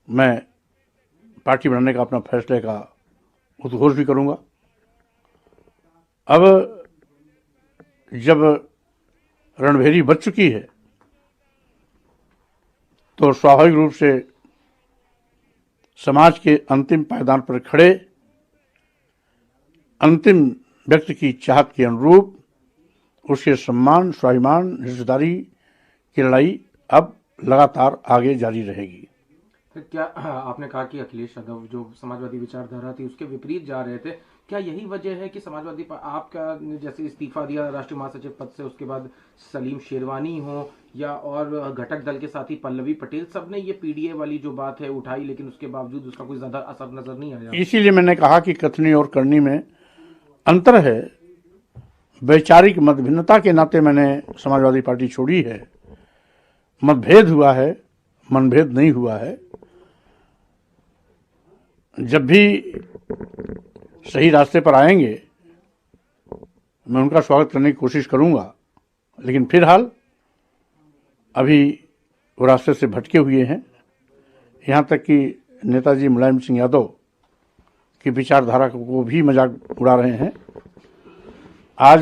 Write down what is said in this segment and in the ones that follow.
मैं पार्टी बनाने का अपना फैसले का उद्घोष भी करूंगा। अब जब रणभेरी बच चुकी है तो स्वाभाविक रूप से समाज के अंतिम पायदान पर खड़े अंतिम व्यक्ति की चाहत के अनुरूप उसके सम्मान, स्वाभिमान, हिस्सेदारी की लड़ाई अब लगातार आगे जारी रहेगी। फिर क्या आपने कहा कि अखिलेश यादव जो समाजवादी विचारधारा थी उसके विपरीत जा रहे थे, क्या यही वजह है कि आपका जैसे इस्तीफा दिया राष्ट्रीय महासचिव पद से, उसके बाद सलीम शेरवानी हो या और घटक दल के साथी पल्लवी पटेल, सबने ये पीडीए वाली जो बात है उठाई, लेकिन उसके बावजूद उसका कोई ज्यादा असर नजर नहीं आया। इसीलिए मैंने कहा कि कथनी और करनी में अंतर है। वैचारिक मतभिन्नता के नाते मैंने समाजवादी पार्टी छोड़ी है। मतभेद हुआ है, मनभेद नहीं हुआ है। जब भी सही रास्ते पर आएंगे मैं उनका स्वागत करने की कोशिश करूंगा, लेकिन फिलहाल अभी वो रास्ते से भटके हुए हैं। यहाँ तक कि नेताजी मुलायम सिंह यादव की विचारधारा को भी मजाक उड़ा रहे हैं। आज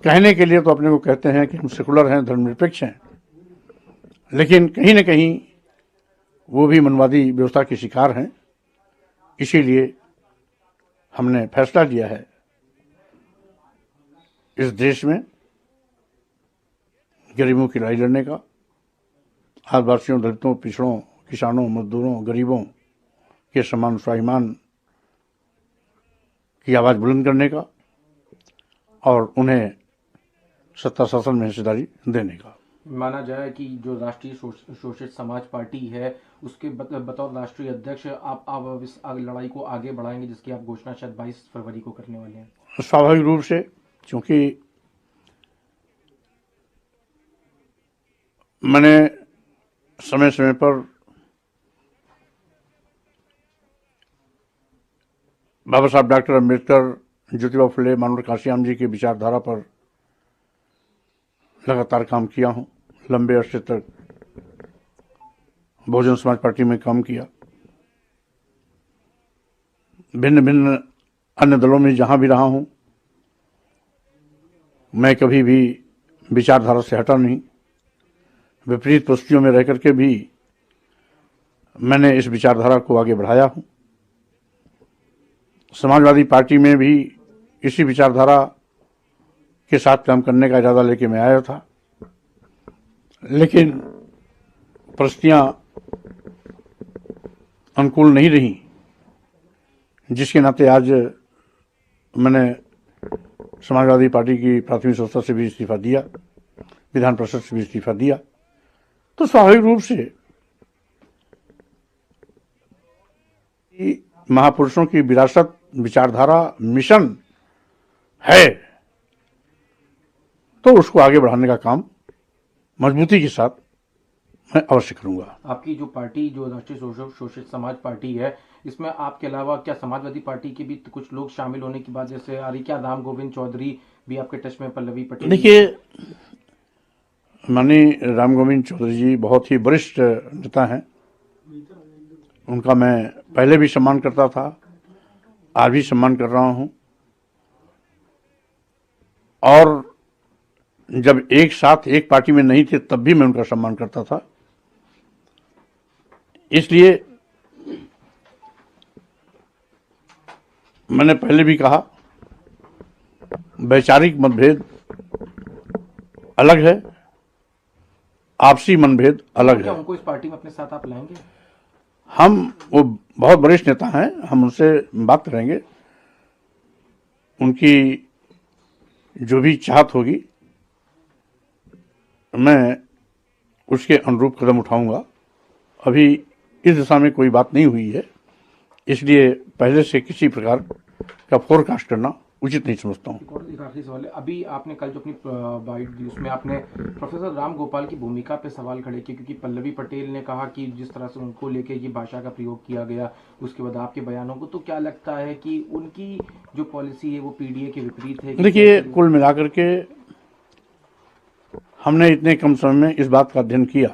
कहने के लिए तो अपने को कहते हैं कि हम सेकुलर हैं, धर्मनिरपेक्ष हैं, लेकिन कहीं न कहीं वो भी मनवादी व्यवस्था के शिकार हैं। इसीलिए हमने फैसला लिया है इस देश में गरीबों की लड़ाई लड़ने का, आदिवासियों, दलितों, पिछड़ों, किसानों, मजदूरों, गरीबों के सम्मान, स्वाभिमान की आवाज़ बुलंद करने का और उन्हें सत्ता शासन में हिस्सेदारी देने का। माना जाए कि जो राष्ट्रीय शोषित समाज पार्टी है उसके बतौर राष्ट्रीय अध्यक्ष आप इस लड़ाई को आगे बढ़ाएंगे, जिसकी आप घोषणा शायद 22 फरवरी को करने वाले हैं। स्वाभाविक रूप से, क्योंकि मैंने समय समय पर बाबा साहब डॉक्टर अम्बेडकर, ज्योतिबा फुले, मानव काशियाम जी की विचारधारा पर लगातार काम किया हूं। लंबे अरसे तक बहुजन समाज पार्टी में काम किया। भिन्न भिन्न अन्य दलों में जहां भी रहा हूं, मैं कभी भी विचारधारा से हटा नहीं। विपरीत परिस्थितियों में रह करके भी मैंने इस विचारधारा को आगे बढ़ाया हूं। समाजवादी पार्टी में भी इसी विचारधारा के साथ काम करने का इरादा लेके मैं आया था, लेकिन परिस्थितियां अनुकूल नहीं रही, जिसके नाते आज मैंने समाजवादी पार्टी की प्राथमिक संस्था से भी इस्तीफा दिया, विधान परिषद से भी इस्तीफा दिया। तो स्वाभाविक रूप से महापुरुषों की विरासत, विचारधारा, मिशन है, तो उसको आगे बढ़ाने का काम मजबूती के साथ मैं अवश्य करूंगा। आपकी जो पार्टी, जो राष्ट्रीय शोषित समाज पार्टी है, इसमें आपके अलावा क्या समाजवादी पार्टी के भी कुछ लोग शामिल होने की बात जैसे आ रही, क्या राम गोविंद चौधरी भी आपके टच में, पल्लवी पटेल? देखिए, माननीय राम गोविंद चौधरी जी बहुत ही वरिष्ठ नेता हैं। उनका मैं पहले भी सम्मान करता था, आज भी सम्मान कर रहा हूं। और जब एक साथ एक पार्टी में नहीं थे तब भी मैं उनका सम्मान करता था। इसलिए मैंने पहले भी कहा, वैचारिक मतभेद अलग है, आपसी मतभेद अलग है। क्या उनको इस पार्टी में अपने साथ आप लाएंगे? वो बहुत वरिष्ठ नेता हैं, हम उनसे बात करेंगे। उनकी जो भी चाहत होगी मैं उसके अनुरूप कदम उठाऊंगा। अभी इस दिशा में कोई बात नहीं हुई है, इसलिए पहले से किसी प्रकार का फोरकास्ट करना उचित नहीं समझता हूँ। एक आखिरी सवाल है, अभी आपने कल जो अपनी बाइट दी उसमें आपने प्रोफेसर राम गोपाल की भूमिका पे सवाल खड़े किए, क्योंकि पल्लवी पटेल ने कहा कि जिस तरह से उनको लेके ये भाषा का प्रयोग किया गया, उसके बाद आपके बयानों को, तो क्या लगता है कि उनकी जो पॉलिसी है वो पीडीए के विपरीत है? देखिए, कुल मिलाकर के हमने इतने कम समय में इस बात का अध्ययन किया